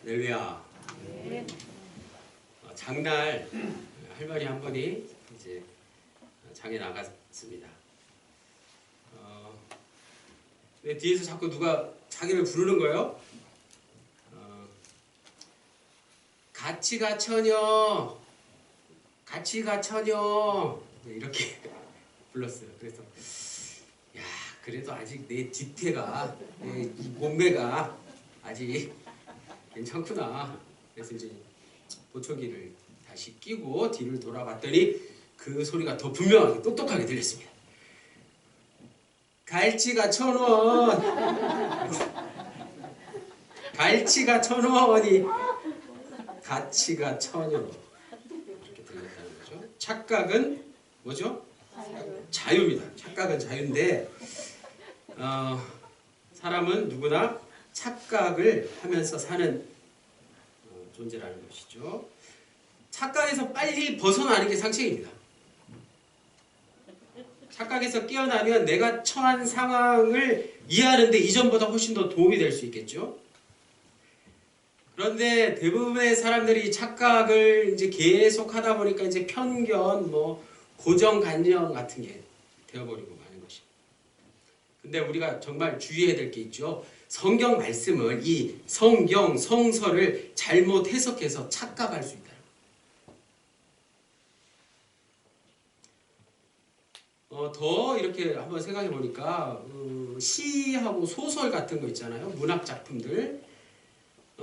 할렐루야. 네. 장날 할머니 한 분이 이제 장에 나갔습니다. 근데 뒤에서 자꾸 누가 자기를 부르는 거예요. 같이 가 처녀, 같이 가 처녀, 이렇게 불렀어요. 그래서 야, 그래도 아직 내 뒤태가, 내 이 몸매가 아직 괜찮구나. 그래서 이제 보초기를 다시 끼고 뒤를 돌아봤더니 그 소리가 더 분명하게 똑똑하게 들렸습니다. 갈치가 1,000원, 갈치가 1,000원이 가치가 1,000원, 이렇게 들렸다는 거죠. 착각은 뭐죠? 자유입니다. 착각은 자유인데 사람은 누구나 착각을 하면서 사는 존재라는 것이죠. 착각에서 빨리 벗어나는 게 상책입니다. 착각에서 깨어나면 내가 처한 상황을 이해하는데 이전보다 훨씬 더 도움이 될 수 있겠죠. 그런데 대부분의 사람들이 착각을 이제 계속 하다 보니까 이제 편견, 고정관념 같은 게 되어버리고 마는 것입니다. 근데 우리가 정말 주의해야 될 게 있죠. 성경 말씀을, 이 성경, 성서를 잘못 해석해서 착각할 수 있다. 더 이렇게 한번 생각해 보니까 시하고 소설 같은 거 있잖아요. 문학 작품들.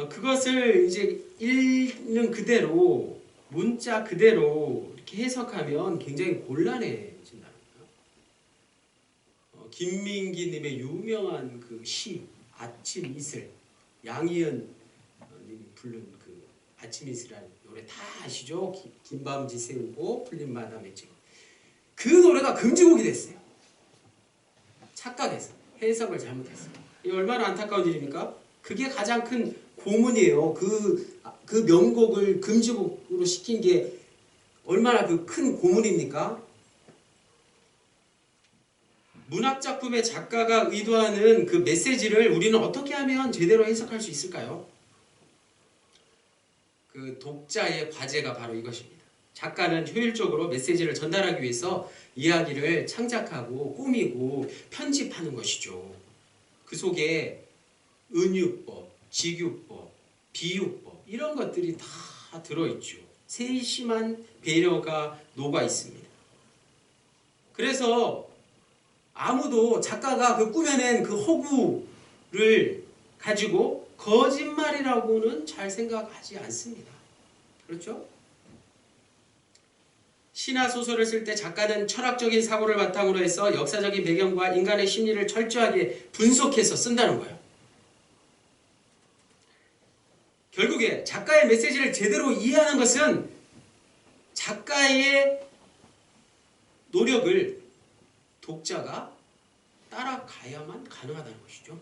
그것을 이제 읽는 그대로, 문자 그대로 이렇게 해석하면 굉장히 곤란해진다는 거예요. 김민기님의 유명한 그 시, 아침 이슬, 양희은 님이 부른 그 아침 이슬이라는 노래 다 아시죠? 긴 밤지 새우고 풀린 마다 맺히고. 그 노래가 금지곡이 됐어요. 착각해서 해석을 잘못했어요. 이 얼마나 안타까운 일입니까? 그게 가장 큰 고문이에요. 그 명곡을 금지곡으로 시킨 게 얼마나 그 큰 고문입니까? 문학작품의 작가가 의도하는 그 메시지를 우리는 어떻게 하면 제대로 해석할 수 있을까요? 그 독자의 과제가 바로 이것입니다. 작가는 효율적으로 메시지를 전달하기 위해서 이야기를 창작하고 꾸미고 편집하는 것이죠. 그 속에 은유법, 직유법, 비유법 이런 것들이 다 들어있죠. 세심한 배려가 녹아 있습니다. 그래서 아무도 작가가 그 꾸며낸 그 허구를 가지고 거짓말이라고는 잘 생각하지 않습니다. 그렇죠? 시나 소설을 쓸 때 작가는 철학적인 사고를 바탕으로 해서 역사적인 배경과 인간의 심리를 철저하게 분석해서 쓴다는 거예요. 결국에 작가의 메시지를 제대로 이해하는 것은 작가의 노력을 독자가 따라가야만 가능하다는 것이죠.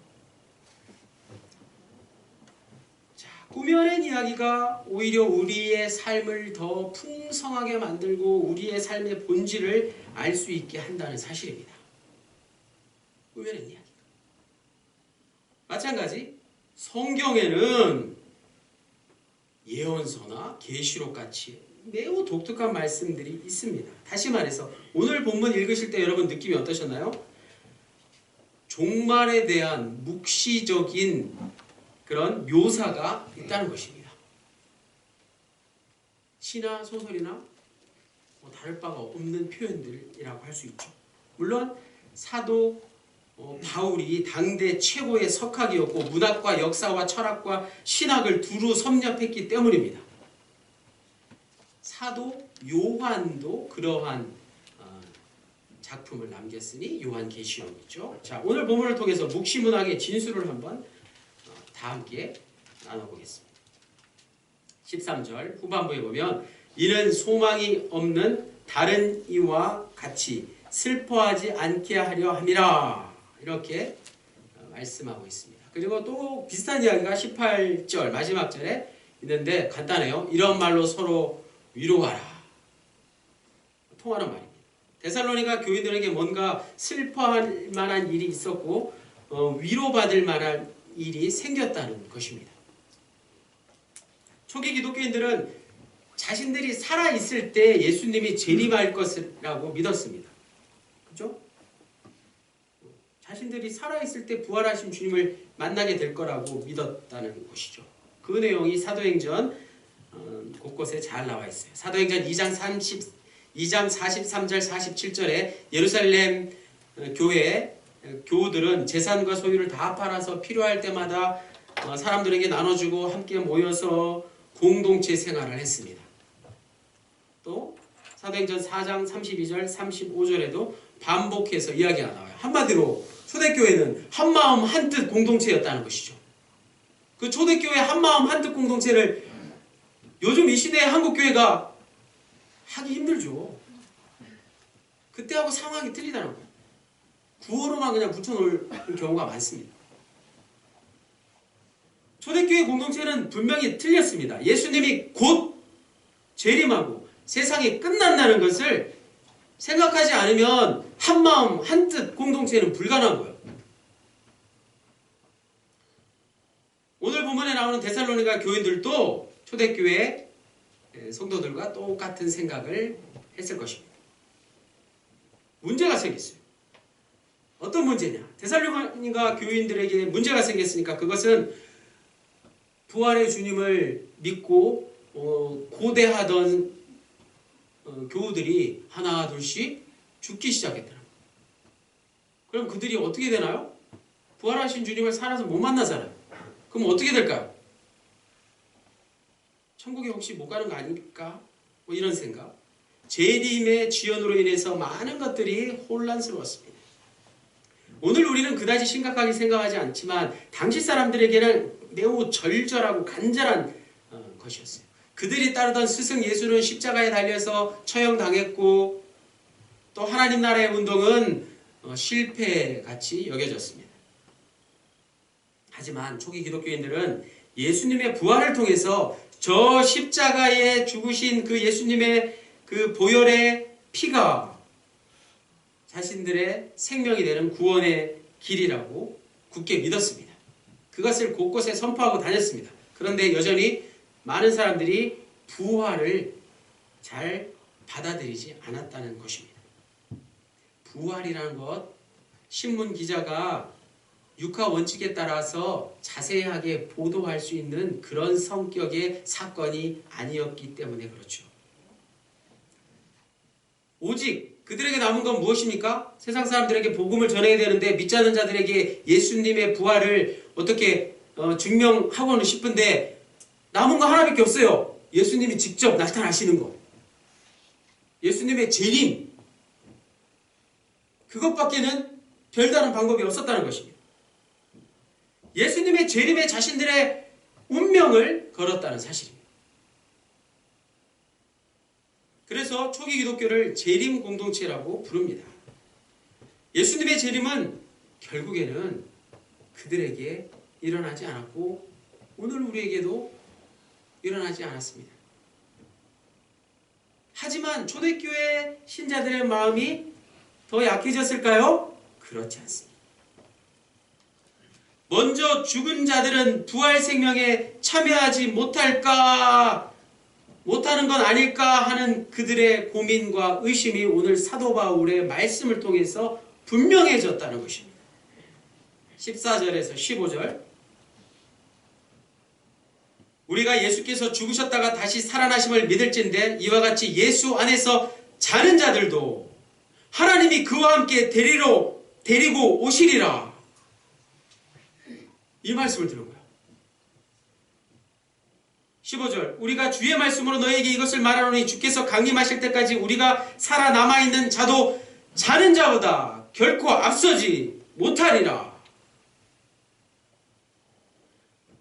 자, 꾸며낸 이야기가 오히려 우리의 삶을 더 풍성하게 만들고 우리의 삶의 본질을 알 수 있게 한다는 사실입니다. 꾸며낸 이야기가. 마찬가지 성경에는 예언서나 계시록 같이 매우 독특한 말씀들이 있습니다. 다시 말해서 오늘 본문 읽으실 때 여러분 느낌이 어떠셨나요? 종말에 대한 묵시적인 그런 묘사가 있다는 것입니다. 시나 소설이나 다를 바가 없는 표현들이라고 할 수 있죠. 물론 사도 바울이 당대 최고의 석학이었고 문학과 역사와 철학과 신학을 두루 섭렵했기 때문입니다. 사도 요한도 그러한 작품을 남겼으니 요한계시록이죠. 자, 오늘 본문을 통해서 묵시문학의 진수를 한번 다 함께 나눠보겠습니다. 13절 후반부에 보면 이는 소망이 없는 다른 이와 같이 슬퍼하지 않게 하려 함이라 이렇게 말씀하고 있습니다. 그리고 또 비슷한 이야기가 18절 마지막 절에 있는데 간단해요. 이런 말로 서로 위로하라. 통하는 말입니다. 데살로니가 교인들에게 뭔가 슬퍼할 만한 일이 있었고 위로받을 만한 일이 생겼다는 것입니다. 초기 기독교인들은 자신들이 살아있을 때 예수님이 재림할 것이라고 믿었습니다. 그죠? 자신들이 살아있을 때 부활하신 주님을 만나게 될 거라고 믿었다는 것이죠. 그 내용이 사도행전 곳곳에 잘 나와 있어요. 사도행전 2장 43절 47절에 예루살렘 교회 교우들은 재산과 소유를 다 팔아서 필요할 때마다 사람들에게 나눠주고 함께 모여서 공동체 생활을 했습니다. 또 사도행전 4장 32절 35절에도 반복해서 이야기가 나와요. 한마디로 초대교회는 한마음 한뜻 공동체였다는 것이죠. 그 초대교회 한마음 한뜻 공동체를 요즘 이 시대의 한국교회가 하기 힘들죠. 그때하고 상황이 틀리다는 거예요. 구호로만 그냥 붙여놓을 경우가 많습니다. 초대교회 공동체는 분명히 틀렸습니다. 예수님이 곧 재림하고 세상이 끝난다는 것을 생각하지 않으면 한마음 한뜻 공동체는 불가능한 거예요. 오늘 본문에 나오는 데살로니가 교인들도 초대교회 성도들과 똑같은 생각을 했을 것입니다. 문제가 생겼어요. 어떤 문제냐? 데살로니가 교인들에게 문제가 생겼으니까 그것은 부활의 주님을 믿고 고대하던 교우들이 하나 둘씩 죽기 시작했더라. 그럼 그들이 어떻게 되나요? 부활하신 주님을 살아서 못 만나잖아요. 그럼 어떻게 될까요? 천국에 혹시 못 가는 거 아닐까? 뭐 이런 생각. 재림의 지연으로 인해서 많은 것들이 혼란스러웠습니다. 오늘 우리는 그다지 심각하게 생각하지 않지만 당시 사람들에게는 매우 절절하고 간절한 것이었어요. 그들이 따르던 스승 예수는 십자가에 달려서 처형당했고 또 하나님 나라의 운동은 실패같이 여겨졌습니다. 하지만 초기 기독교인들은 예수님의 부활을 통해서 저 십자가에 죽으신 그 예수님의 그 보혈의 피가 자신들의 생명이 되는 구원의 길이라고 굳게 믿었습니다. 그것을 곳곳에 선포하고 다녔습니다. 그런데 여전히 많은 사람들이 부활을 잘 받아들이지 않았다는 것입니다. 부활이라는 것, 신문 기자가 육하 원칙에 따라서 자세하게 보도할 수 있는 그런 성격의 사건이 아니었기 때문에 그렇죠. 오직 그들에게 남은 건 무엇입니까? 세상 사람들에게 복음을 전해야 되는데 믿지 않는 자들에게 예수님의 부활을 어떻게 증명하고는 싶은데 남은 거 하나밖에 없어요. 예수님이 직접 나타나시는 거. 예수님의 재림. 그것밖에는 별다른 방법이 없었다는 것입니다. 예수님의 재림에 자신들의 운명을 걸었다는 사실입니다. 그래서 초기 기독교를 재림 공동체라고 부릅니다. 예수님의 재림은 결국에는 그들에게 일어나지 않았고 오늘 우리에게도 일어나지 않았습니다. 하지만 초대교회 신자들의 마음이 더 약해졌을까요? 그렇지 않습니다. 먼저 죽은 자들은 부활 생명에 참여하지 못하는 건 아닐까 하는 그들의 고민과 의심이 오늘 사도 바울의 말씀을 통해서 분명해졌다는 것입니다. 14절에서 15절 우리가 예수께서 죽으셨다가 다시 살아나심을 믿을진대 이와 같이 예수 안에서 자는 자들도 하나님이 그와 함께 데리고 오시리라. 이 말씀을 들은 거예요. 15절 우리가 주의 말씀으로 너에게 이것을 말하노니 주께서 강림하실 때까지 우리가 살아남아있는 자도 자는 자보다 결코 앞서지 못하리라.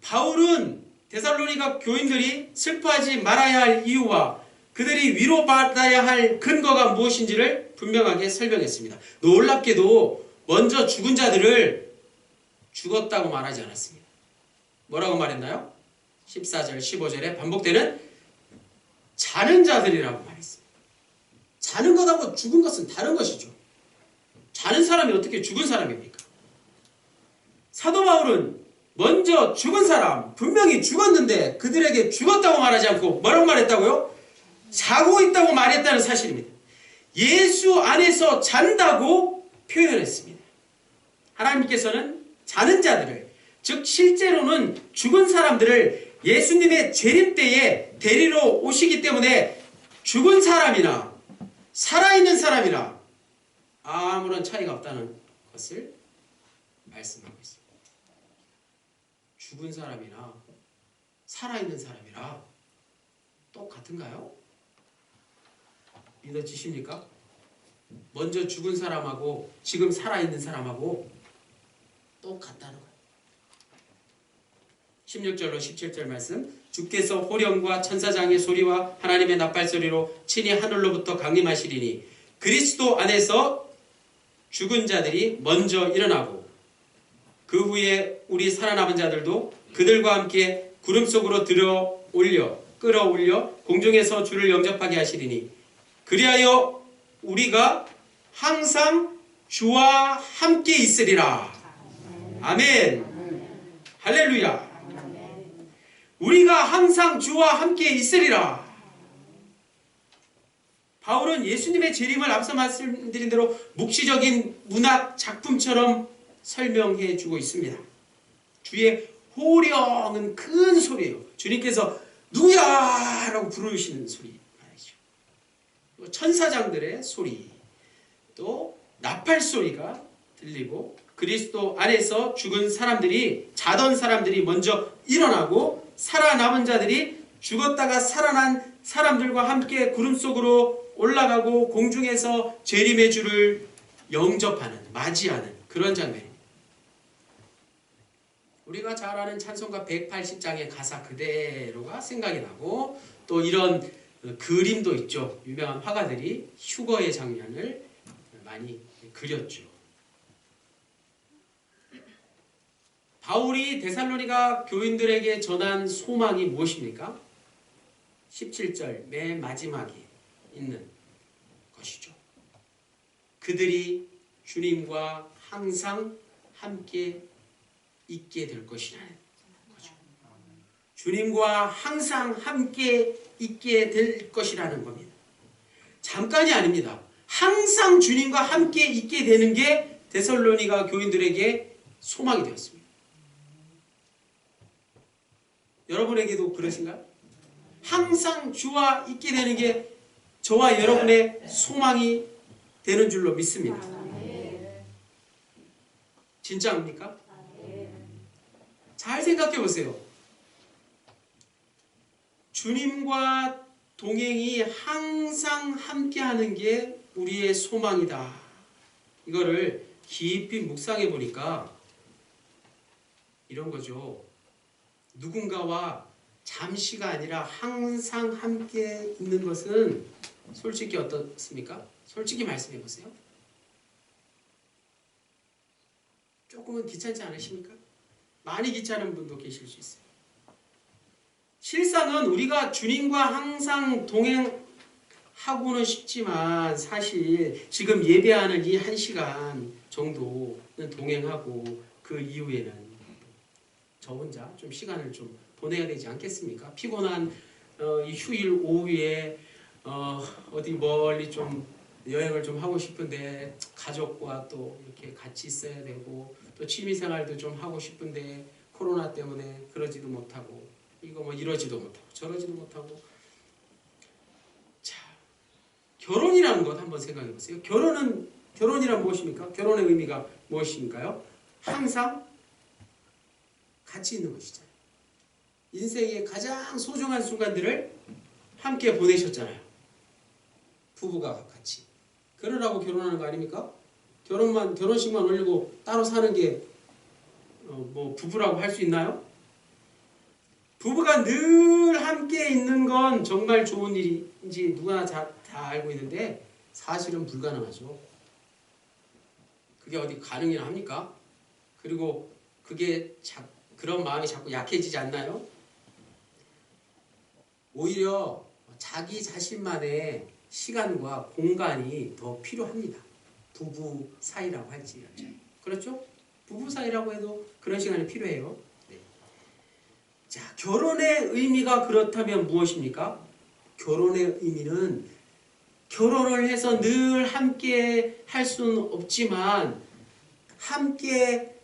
바울은 데살로니가 교인들이 슬퍼하지 말아야 할 이유와 그들이 위로받아야 할 근거가 무엇인지를 분명하게 설명했습니다. 놀랍게도 먼저 죽은 자들을 죽었다고 말하지 않았습니다. 뭐라고 말했나요? 14절, 15절에 반복되는 자는 자들이라고 말했습니다. 자는 것하고 죽은 것은 다른 것이죠. 자는 사람이 어떻게 죽은 사람입니까? 사도 바울은 먼저 죽은 사람, 분명히 죽었는데 그들에게 죽었다고 말하지 않고 뭐라고 말했다고요? 자고 있다고 말했다는 사실입니다. 예수 안에서 잔다고 표현했습니다. 하나님께서는 자는 자들을, 즉 실제로는 죽은 사람들을 예수님의 재림 때에 데리러 오시기 때문에 죽은 사람이나 살아있는 사람이나 아무런 차이가 없다는 것을 말씀하고 있습니다. 죽은 사람이나 살아있는 사람이라 똑같은가요? 믿어지십니까? 먼저 죽은 사람하고 지금 살아있는 사람하고 똑같다는 거예요. 16절로 17절 말씀, 주께서 호령과 천사장의 소리와 하나님의 나팔소리로 친히 하늘로부터 강림하시리니 그리스도 안에서 죽은 자들이 먼저 일어나고 그 후에 우리 살아남은 자들도 그들과 함께 구름 속으로 끌어올려 공중에서 주를 영접하게 하시리니 그리하여 우리가 항상 주와 함께 있으리라. 아멘. 할렐루야. 우리가 항상 주와 함께 있으리라. 바울은 예수님의 재림을 앞서 말씀드린 대로 묵시적인 문학 작품처럼 설명해 주고 있습니다. 주의 호령은 큰 소리예요. 주님께서 누구야? 라고 부르시는 소리 말이죠. 천사장들의 소리, 또 나팔 소리가 들리고 그리스도 안에서 죽은 사람들이, 자던 사람들이 먼저 일어나고 살아남은 자들이 죽었다가 살아난 사람들과 함께 구름 속으로 올라가고 공중에서 재림의 주를 영접하는, 맞이하는 그런 장면입니다. 우리가 잘 아는 찬송가 180장의 가사 그대로가 생각이 나고, 또 이런 그림도 있죠. 유명한 화가들이 휴거의 장면을 많이 그렸죠. 바울이 데살로니가 교인들에게 전한 소망이 무엇입니까? 17절 맨 마지막에 있는 것이죠. 그들이 주님과 항상 함께 있게 될 것이라는 거죠. 주님과 항상 함께 있게 될 것이라는 겁니다. 잠깐이 아닙니다. 항상 주님과 함께 있게 되는 게 데살로니가 교인들에게 소망이 되었습니다. 여러분에게도 그러신가요? 항상 주와 있게 되는 게 저와 여러분의 소망이 되는 줄로 믿습니다. 진짜입니까? 잘 생각해 보세요. 주님과 동행이 항상 함께하는 게 우리의 소망이다. 이거를 깊이 묵상해 보니까 이런 거죠. 누군가와 잠시가 아니라 항상 함께 있는 것은 솔직히 어떻습니까? 솔직히 말씀해 보세요. 조금은 귀찮지 않으십니까? 많이 귀찮은 분도 계실 수 있어요. 실상은 우리가 주님과 항상 동행하고는 싶지만 사실 지금 예배하는 이 1시간 정도는 동행하고 그 이후에는 저 혼자 좀 시간을 좀 보내야 되지 않겠습니까? 피곤한 이 휴일 오후에 어디 멀리 좀 여행을 좀 하고 싶은데 가족과 또 이렇게 같이 있어야 되고 또 취미생활도 좀 하고 싶은데 코로나 때문에 그러지도 못하고 이거 뭐 이러지도 못하고 저러지도 못하고. 자, 결혼이라는 것 한번 생각해 보세요. 결혼이란 무엇입니까? 결혼의 의미가 무엇인가요? 항상 같이 있는 것이잖아요. 인생의 가장 소중한 순간들을 함께 보내셨잖아요. 부부가 같이. 그러라고 결혼하는 거 아닙니까? 결혼식만 올리고 따로 사는 게 뭐 부부라고 할 수 있나요? 부부가 늘 함께 있는 건 정말 좋은 일인지 누구나 다 알고 있는데 사실은 불가능하죠. 그게 어디 가능이나 합니까? 그리고 그런 마음이 자꾸 약해지지 않나요? 오히려 자기 자신만의 시간과 공간이 더 필요합니다. 부부 사이라고 할지라도. 그렇죠? 부부 사이라고 해도 그런 시간이 필요해요. 네. 자, 결혼의 의미가 그렇다면 무엇입니까? 결혼의 의미는 결혼을 해서 늘 함께 할 수는 없지만 함께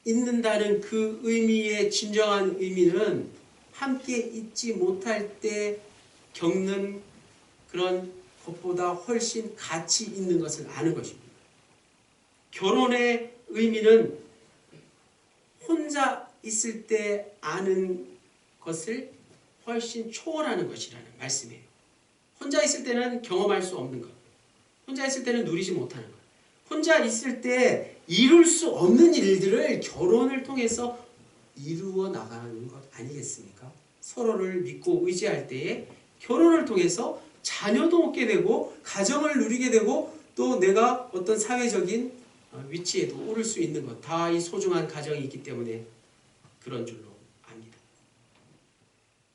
있는다는 그 의미의 진정한 의미는 함께 있지 못할 때 겪는 그런 것보다 훨씬 가치 있는 것을 아는 것입니다. 결혼의 의미는 혼자 있을 때 아는 것을 훨씬 초월하는 것이라는 말씀이에요. 혼자 있을 때는 경험할 수 없는 것, 혼자 있을 때는 누리지 못하는 것, 혼자 있을 때 이룰 수 없는 일들을 결혼을 통해서 이루어 나가는 것 아니겠습니까? 서로를 믿고 의지할 때에 결혼을 통해서 자녀도 얻게 되고 가정을 누리게 되고 또 내가 어떤 사회적인 위치에도 오를 수 있는 것, 다 이 소중한 가정이 있기 때문에 그런 줄로 압니다.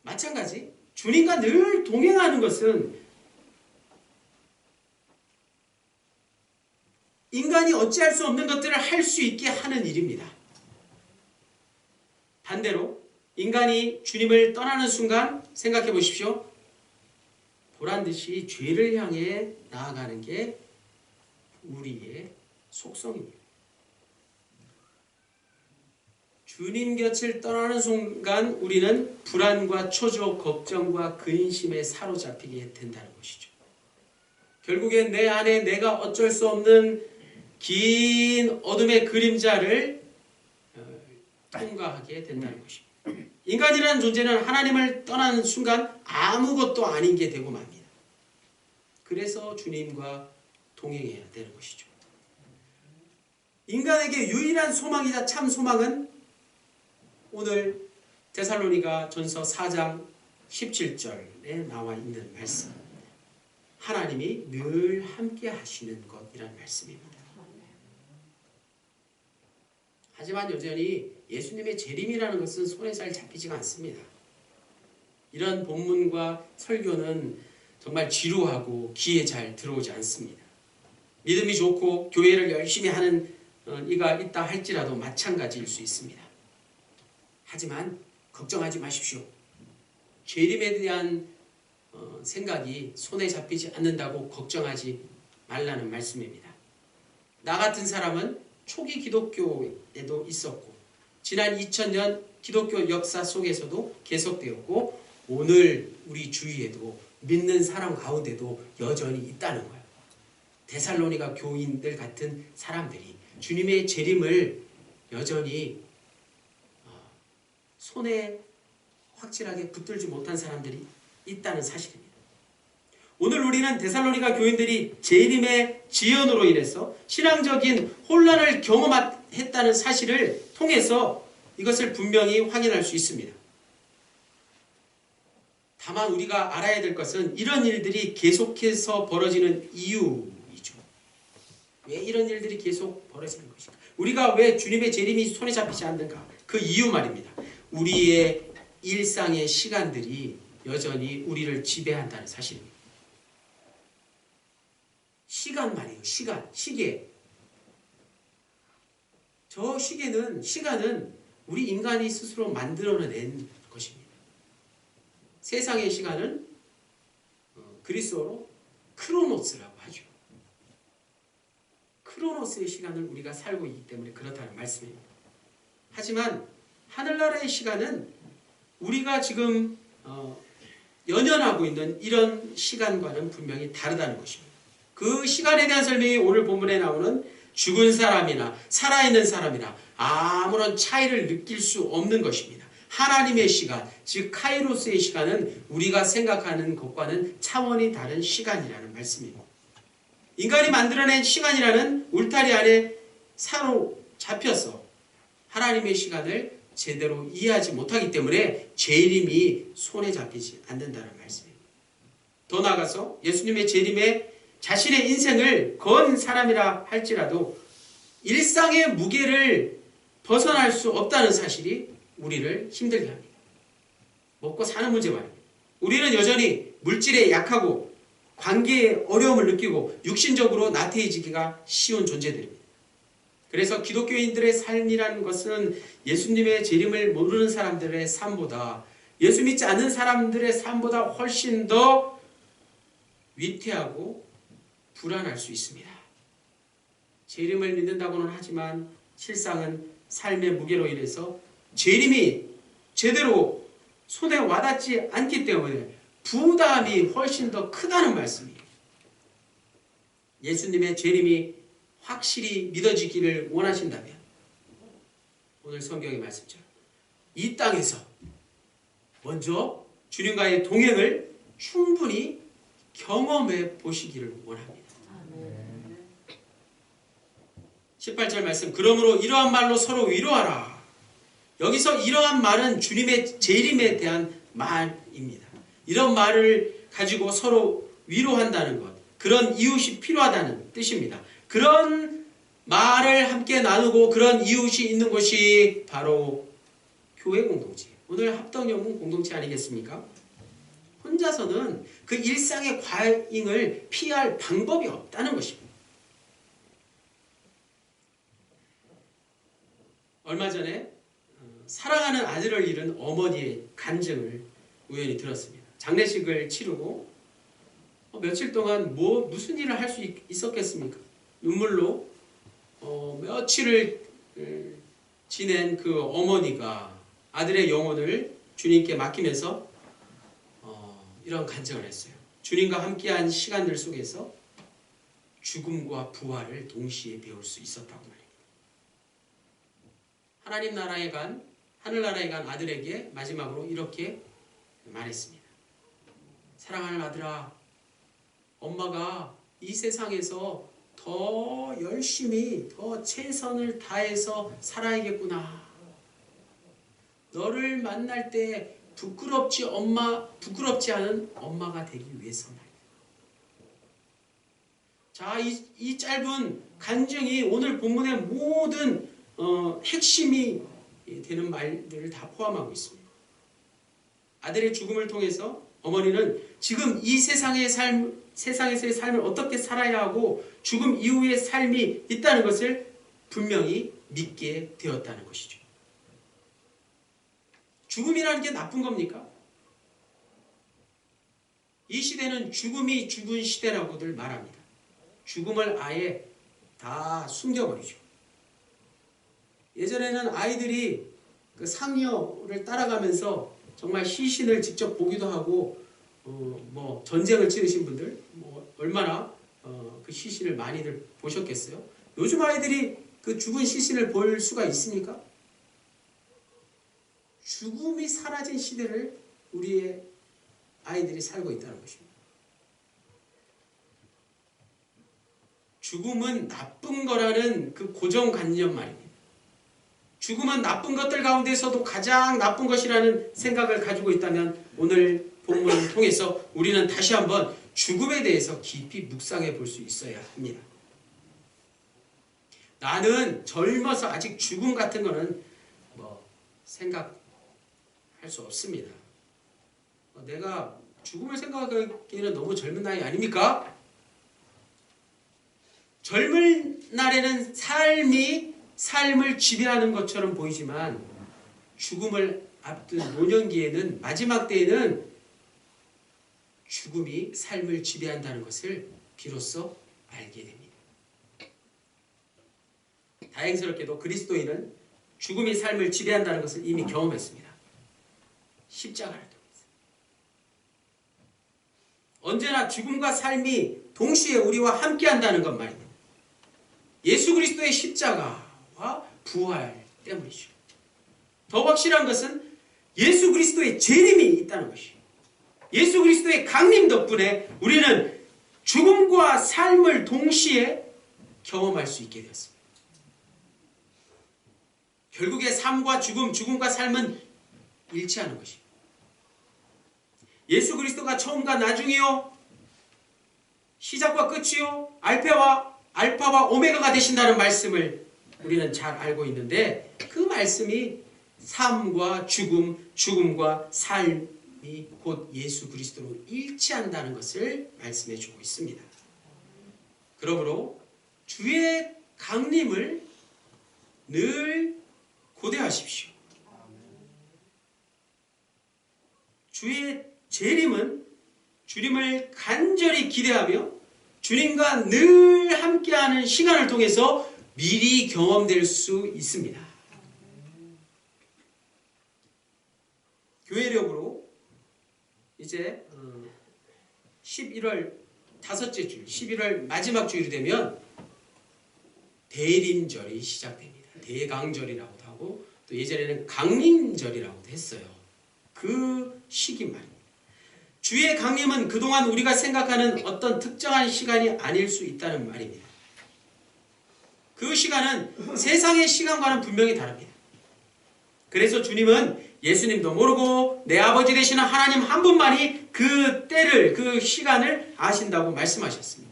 마찬가지 주님과 늘 동행하는 것은 인간이 어찌할 수 없는 것들을 할 수 있게 하는 일입니다. 반대로 인간이 주님을 떠나는 순간 생각해 보십시오. 보란듯이 죄를 향해 나아가는 게 우리의 속성입니다. 주님 곁을 떠나는 순간 우리는 불안과 초조, 걱정과 근심에 사로잡히게 된다는 것이죠. 결국엔 내 안에 내가 어쩔 수 없는 긴 어둠의 그림자를 통과하게 된다는 것입니다. 인간이라는 존재는 하나님을 떠나는 순간 아무것도 아닌 게 되고 맙니다. 그래서 주님과 동행해야 되는 것이죠. 인간에게 유일한 소망이자 참 소망은 오늘 데살로니가 전서 4장 17절에 나와 있는 말씀, 하나님이 늘 함께 하시는 것이라는 말씀입니다. 하지만 여전히 예수님의 재림이라는 것은 손에 잘 잡히지가 않습니다. 이런 본문과 설교는 정말 지루하고 귀에 잘 들어오지 않습니다. 믿음이 좋고 교회를 열심히 하는 이가 있다 할지라도 마찬가지일 수 있습니다. 하지만 걱정하지 마십시오. 재림에 대한 생각이 손에 잡히지 않는다고 걱정하지 말라는 말씀입니다. 나 같은 사람은 초기 기독교에도 있었고 지난 2000년 기독교 역사 속에서도 계속되었고 오늘 우리 주위에도 믿는 사람 가운데도 여전히 있다는 거예요. 데살로니가 교인들 같은 사람들이 주님의 재림을 여전히 손에 확실하게 붙들지 못한 사람들이 있다는 사실입니다. 오늘 우리는 데살로니가 교인들이 재림의 지연으로 인해서 신앙적인 혼란을 경험했다는 사실을 통해서 이것을 분명히 확인할 수 있습니다. 다만 우리가 알아야 될 것은 이런 일들이 계속해서 벌어지는 이유이죠. 왜 이런 일들이 계속 벌어지는 것인가? 우리가 왜 주님의 재림이 손에 잡히지 않는가? 그 이유 말입니다. 우리의 일상의 시간들이 여전히 우리를 지배한다는 사실입니다. 시간 말이에요. 시계. 저 시간은 우리 인간이 스스로 만들어낸 것입니다. 세상의 시간은 그리스어로 크로노스라고 하죠. 크로노스의 시간을 우리가 살고 있기 때문에 그렇다는 말씀입니다. 하지만 하늘나라의 시간은 우리가 지금 연연하고 있는 이런 시간과는 분명히 다르다는 것입니다. 그 시간에 대한 설명이 오늘 본문에 나오는 죽은 사람이나 살아있는 사람이나 아무런 차이를 느낄 수 없는 것입니다. 하나님의 시간, 즉 카이로스의 시간은 우리가 생각하는 것과는 차원이 다른 시간이라는 말씀입니다. 인간이 만들어낸 시간이라는 울타리 안에 사로잡혀서 하나님의 시간을 제대로 이해하지 못하기 때문에 재림이 손에 잡히지 않는다는 말씀입니다. 더 나아가서 예수님의 재림에 자신의 인생을 건 사람이라 할지라도 일상의 무게를 벗어날 수 없다는 사실이 우리를 힘들게 합니다. 먹고 사는 문제 말입니다. 우리는 여전히 물질에 약하고 관계에 어려움을 느끼고 육신적으로 나태해지기가 쉬운 존재들입니다. 그래서 기독교인들의 삶이라는 것은 예수님의 재림을 모르는 사람들의 삶보다, 예수 믿지 않는 사람들의 삶보다 훨씬 더 위태하고 불안할 수 있습니다. 재림을 믿는다고는 하지만 실상은 삶의 무게로 인해서 재림이 제대로 손에 와닿지 않기 때문에 부담이 훨씬 더 크다는 말씀이에요. 예수님의 재림이 확실히 믿어지기를 원하신다면 오늘 성경의 말씀처럼 이 땅에서 먼저 주님과의 동행을 충분히 경험해 보시기를 원합니다. 18절 말씀, 그러므로 이러한 말로 서로 위로하라. 여기서 이러한 말은 주님의 재림에 대한 말입니다. 이런 말을 가지고 서로 위로한다는 것, 그런 이웃이 필요하다는 뜻입니다. 그런 말을 함께 나누고 그런 이웃이 있는 곳이 바로 교회 공동체, 오늘 합동영혼 공동체 아니겠습니까? 혼자서는 그 일상의 과잉을 피할 방법이 없다는 것입니다. 얼마 전에 사랑하는 아들을 잃은 어머니의 간증을 우연히 들었습니다. 장례식을 치르고 며칠 동안 무슨 일을 할 수 있었겠습니까? 눈물로 며칠을 지낸 그 어머니가 아들의 영혼을 주님께 맡기면서 이런 간증을 했어요. 주님과 함께한 시간들 속에서 죽음과 부활을 동시에 배울 수 있었다고 말입니다. 하나님 나라에 간, 하늘나라에 간 아들에게 마지막으로 이렇게 말했습니다. 사랑하는 아들아, 엄마가 이 세상에서 더 열심히, 더 최선을 다해서 살아야겠구나. 너를 만날 때 부끄럽지 않은 엄마가 되기 위해서 말이야. 자, 이 짧은 간증이 오늘 본문의 모든 핵심이 되는 말들을 다 포함하고 있습니다. 아들의 죽음을 통해서 어머니는 지금 이 세상에서의 삶을 어떻게 살아야 하고 죽음 이후의 삶이 있다는 것을 분명히 믿게 되었다는 것이죠. 죽음이라는 게 나쁜 겁니까? 이 시대는 죽음이 죽은 시대라고들 말합니다. 죽음을 아예 다 숨겨버리죠. 예전에는 아이들이 그 상여를 따라가면서 정말 시신을 직접 보기도 하고 전쟁을 치르신 분들 얼마나 그 시신을 많이들 보셨겠어요? 요즘 아이들이 그 죽은 시신을 볼 수가 있습니까? 죽음이 사라진 시대를 우리의 아이들이 살고 있다는 것입니다. 죽음은 나쁜 거라는 그 고정관념 말입니다. 죽음은 나쁜 것들 가운데서도 가장 나쁜 것이라는 생각을 가지고 있다면 오늘 본문을 통해서 우리는 다시 한번 죽음에 대해서 깊이 묵상해 볼 수 있어야 합니다. 나는 젊어서 아직 죽음 같은 거는 생각할 수 없습니다. 내가 죽음을 생각하기에는 너무 젊은 나이 아닙니까? 젊은 날에는 삶을 지배하는 것처럼 보이지만 죽음을 앞둔 노년기에는, 마지막 때에는 죽음이 삶을 지배한다는 것을 비로소 알게 됩니다. 다행스럽게도 그리스도인은 죽음이 삶을 지배한다는 것을 이미 경험했습니다. 십자가를 통해서. 언제나 죽음과 삶이 동시에 우리와 함께한다는 것 말입니다. 예수 그리스도의 십자가와 부활 때문이죠. 더 확실한 것은 예수 그리스도의 재림이 있다는 것이에요. 예수 그리스도의 강림 덕분에 우리는 죽음과 삶을 동시에 경험할 수 있게 되었습니다. 결국에 삶과 죽음과 삶은 일치하는 것입니다. 예수 그리스도가 처음과 나중이요, 시작과 끝이요, 알파와 오메가가 되신다는 말씀을 우리는 잘 알고 있는데, 그 말씀이 삶과 죽음과 삶이 곧 예수 그리스도로 일치한다는 것을 말씀해 주고 있습니다. 그러므로 주의 강림을 늘 고대하십시오. 주의 재림은 주님을 간절히 기대하며 주님과 늘 함께하는 시간을 통해서 미리 경험될 수 있습니다. 교회력으로 이제 11월 다섯째 주일, 11월 마지막 주일이 되면 대림절이 시작됩니다. 대강절이라고도 하고 또 예전에는 강림절이라고도 했어요. 그 시기 말입니다. 주의 강림은 그동안 우리가 생각하는 어떤 특정한 시간이 아닐 수 있다는 말입니다. 그 시간은 세상의 시간과는 분명히 다릅니다. 그래서 주님은 예수님도 모르고 내 아버지 되시는 하나님 한 분만이 그 때를, 그 시간을 아신다고 말씀하셨습니다.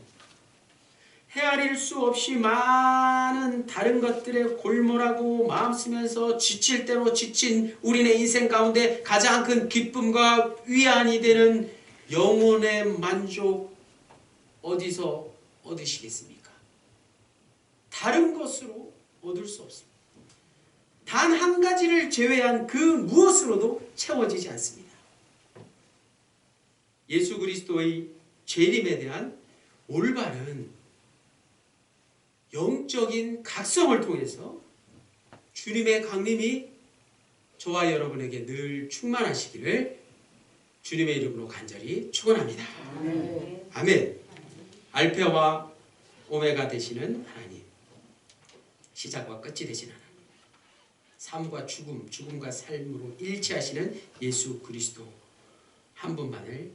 헤아릴 수 없이 많은 다른 것들에 골몰하고 마음 쓰면서 지칠 대로 지친 우리네 인생 가운데 가장 큰 기쁨과 위안이 되는 영혼의 만족 어디서 얻으시겠습니까? 다른 것으로 얻을 수 없습니다. 단 한 가지를 제외한 그 무엇으로도 채워지지 않습니다. 예수 그리스도의 재림에 대한 올바른 영적인 각성을 통해서 주님의 강림이 저와 여러분에게 늘 충만하시기를 주님의 이름으로 간절히 축원합니다. 아멘. 알파와 오메가 되시는 하나님, 시작과 끝이 되신 하나님, 삶과 죽음, 죽음과 삶으로 일치하시는 예수 그리스도 한 분만을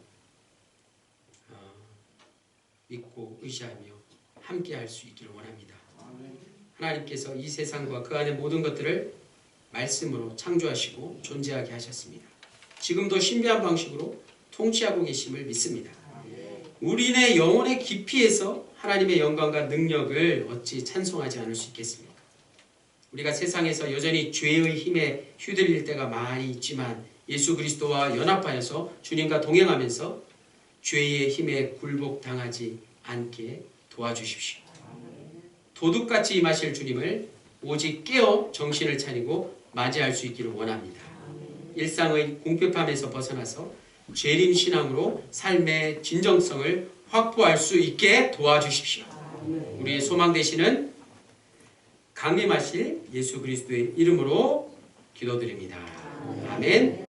믿고 의지하며 함께할 수 있기를 원합니다. 하나님께서 이 세상과 그 안의 모든 것들을 말씀으로 창조하시고 존재하게 하셨습니다. 지금도 신비한 방식으로 통치하고 계심을 믿습니다. 우리네 영혼의 깊이에서 하나님의 영광과 능력을 어찌 찬송하지 않을 수 있겠습니까? 우리가 세상에서 여전히 죄의 힘에 휘둘릴 때가 많이 있지만 예수 그리스도와 연합하여서 주님과 동행하면서 죄의 힘에 굴복당하지 않게 도와주십시오. 도둑같이 임하실 주님을 오직 깨어 정신을 차리고 맞이할 수 있기를 원합니다. 일상의 공핍함에서 벗어나서 재림 신앙으로 삶의 진정성을 확보할 수 있게 도와주십시오. 우리의 소망 되시는 강림하실 예수 그리스도의 이름으로 기도드립니다. 아멘.